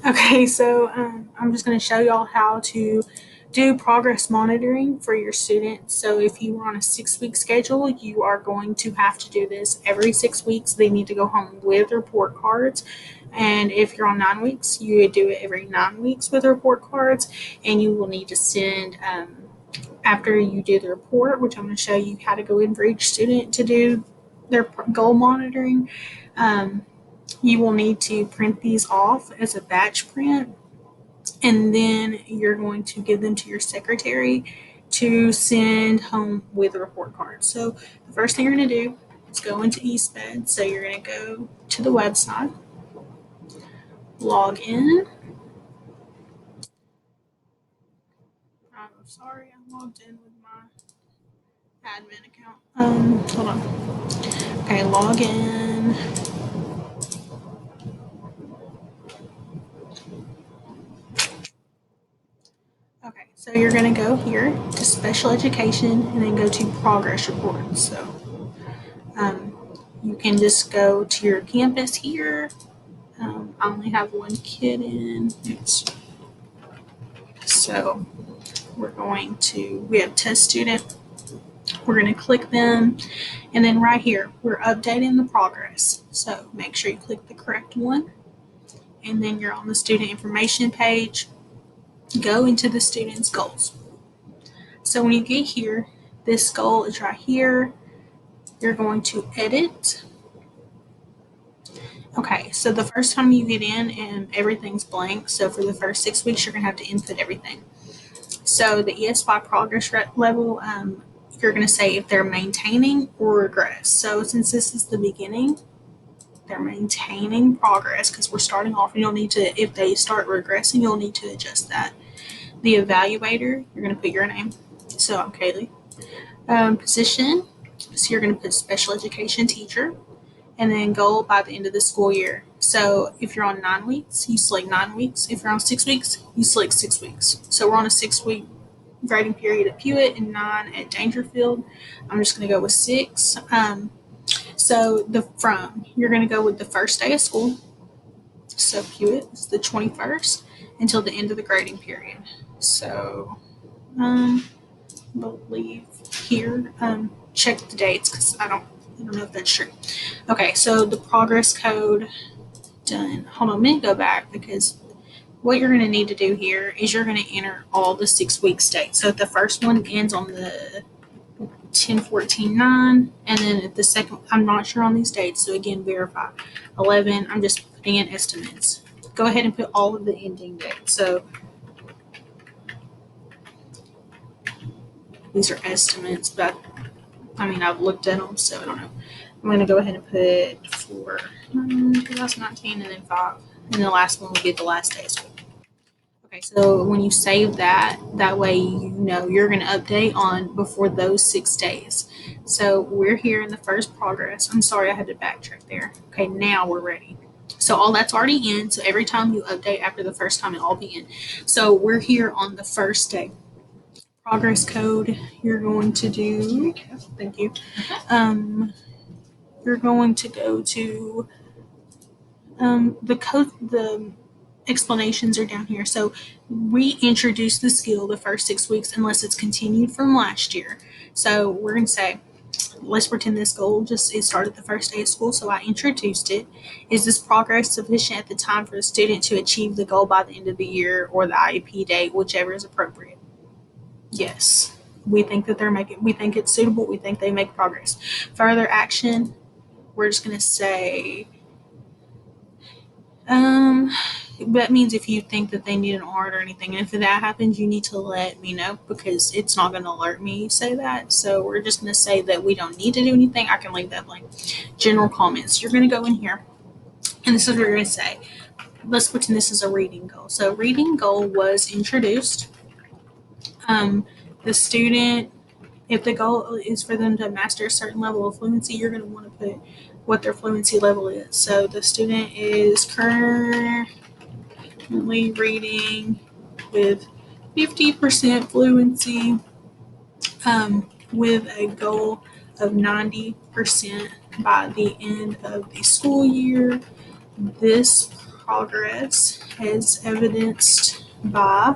Okay, so I'm just going to show y'all how to do progress monitoring for your students. So if you are on a 6 week schedule, you are going to have to do this every 6 weeks. They need to go home with report cards. And if you're on 9 weeks, you would do it every 9 weeks with report cards. And you will need to send, after you do the report, which I'm going to show you how to go in for each student to do their goal monitoring. Um, you will need to print these off as a batch print, and then you're going to give them to your secretary to send home with a report card. So the first thing you're going to do is go into eSped. So you're going to go to the website, log in. I'm sorry, I logged in with my admin account. Hold on. Okay, log in. Okay, so you're going to go here to special education and then go to progress reports. So you can just go to your campus here. I only have one kid in. So we have test student. We're going to click them. And then right here, we're updating the progress. So make sure you click the correct one. And then you're on the student information page. Go into the student's goals. So when you get here, this goal is right here. You're going to edit. Okay, so the first time you get in and everything's blank, so for the first 6 weeks, you're going to have to input everything. So the eSped progress level, you're going to say if they're maintaining or regress. So since this is the beginning, they're maintaining progress because we're starting off. You'll need to, if they start regressing, you'll need to adjust that. The evaluator, you're going to put your name. So I'm Kaylee. Position, so you're going to put special education teacher, and then goal by the end of the school year. So if you're on 9 weeks, you select 9 weeks. If you're on 6 weeks, you select 6 weeks. So we're on a 6 week grading period at Pewitt and 9 at Dangerfield. I'm just going to go with 6. So you're going to go with the first day of school. So Pewitt is the 21st until the end of the grading period. So believe here, check the dates because I don't know if that's true. Okay, so the progress code done. Hold on, let me go back because what you're going to need to do here is you're going to enter all the 6 week dates. So the first one ends on the 10/14/9, and then the second, I'm not sure on these dates, so again, verify. 11, I'm just putting in estimates. Go ahead and put all of the ending dates. So these are estimates, but I've looked at them, so I don't know. I'm going to go ahead and put for 2019 and then 5. And the last one will be the last day of school. Okay, so when you save that way you know you're going to update on before those 6 days. So we're here in the first progress. I'm sorry I had to backtrack there. Okay, now we're ready. So all that's already in. So every time you update after the first time, it'll all be in. So we're here on the first day. Progress code, you're going to do, thank you. You're going to go to the explanations are down here. So we introduced the skill the first 6 weeks unless it's continued from last year. So we're going to say, let's pretend this goal it started the first day of school, so I introduced it. Is this progress sufficient at the time for the student to achieve the goal by the end of the year or the IEP date, whichever is appropriate? Yes. We think we think it's suitable, we think they make progress. Further action, we're just going to say, that means if you think that they need an art or anything, and if that happens, you need to let me know because it's not going to alert me say that. So we're just going to say that we don't need to do anything. I can leave that blank. General comments. You're going to go in here, and this is what you're going to say. Let's pretend this is a reading goal. So reading goal was introduced. The student, if the goal is for them to master a certain level of fluency, you're going to want to put what their fluency level is. So the student is currently reading with 50% fluency, with a goal of 90% by the end of the school year. This progress as evidenced by.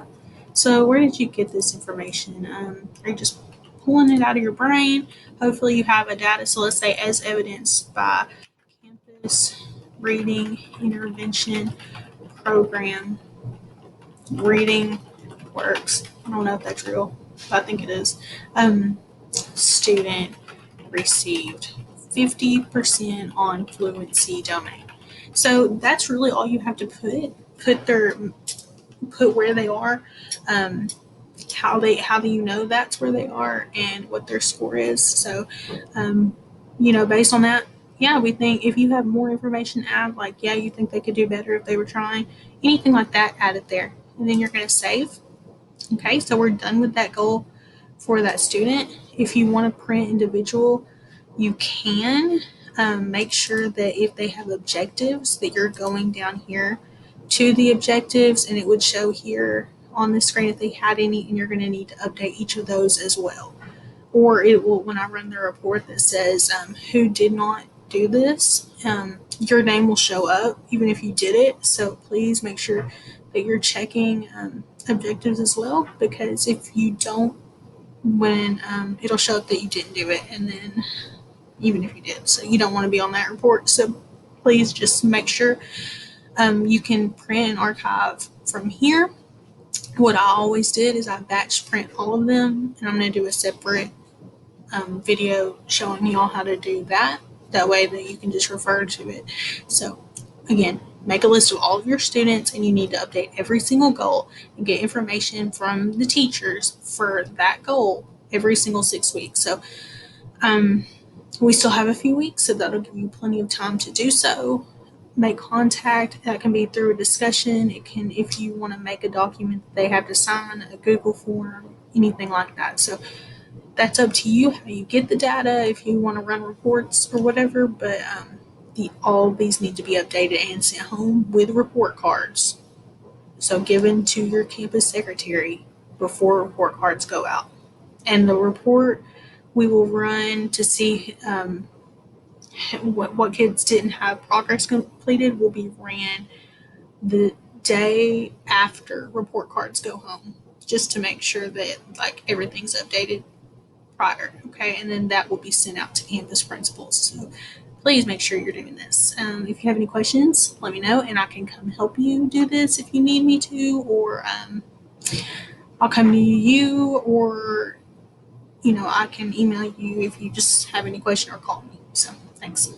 So where did you get this information? Are you just pulling it out of your brain? Hopefully you have a data. So let's say as evidenced by campus reading intervention program reading works. I don't know if that's real, but I think it is. Student received 50% on fluency domain. So that's really all you have to put where they are, um, how do you know that's where they are and what their score is. So, based on that, yeah, we think if you have more information, add like, yeah, you think they could do better if they were trying anything like that, add it there, and then you're going to save. Okay, so we're done with that goal for that student. If you want to print individual, you can. Make sure that if they have objectives, that you're going down here to the objectives, and it would show here on the screen if they had any, and you're going to need to update each of those as well. Or it will, when I run the report that says who did not do this, your name will show up even if you did it. So please make sure that you're checking objectives as well, because if you don't, when it'll show up that you didn't do it, and then even if you did, so you don't want to be on that report. So please just make sure you can print and archive from here. What I always did is I batch print all of them, and I'm going to do a separate video showing y'all how to do that. That way that you can just refer to it. So again, make a list of all of your students, and you need to update every single goal and get information from the teachers for that goal every single 6 weeks. So we still have a few weeks, so that'll give you plenty of time to do so. Make contact. That can be through a discussion. It can, if you want to make a document that they have to sign, a Google form, anything like that. So that's up to you how you get the data, if you want to run reports or whatever. But all these need to be updated and sent home with report cards. So given to your campus secretary before report cards go out. And the report we will run to see what kids didn't have progress completed will be ran the day after report cards go home, just to make sure that like everything's updated prior. Okay, and then that will be sent out to campus principals. So please make sure you're doing this. If you have any questions, let me know, and I can come help you do this if you need me to, or I'll come to you, or I can email you if you just have any question, or call me. So thanks.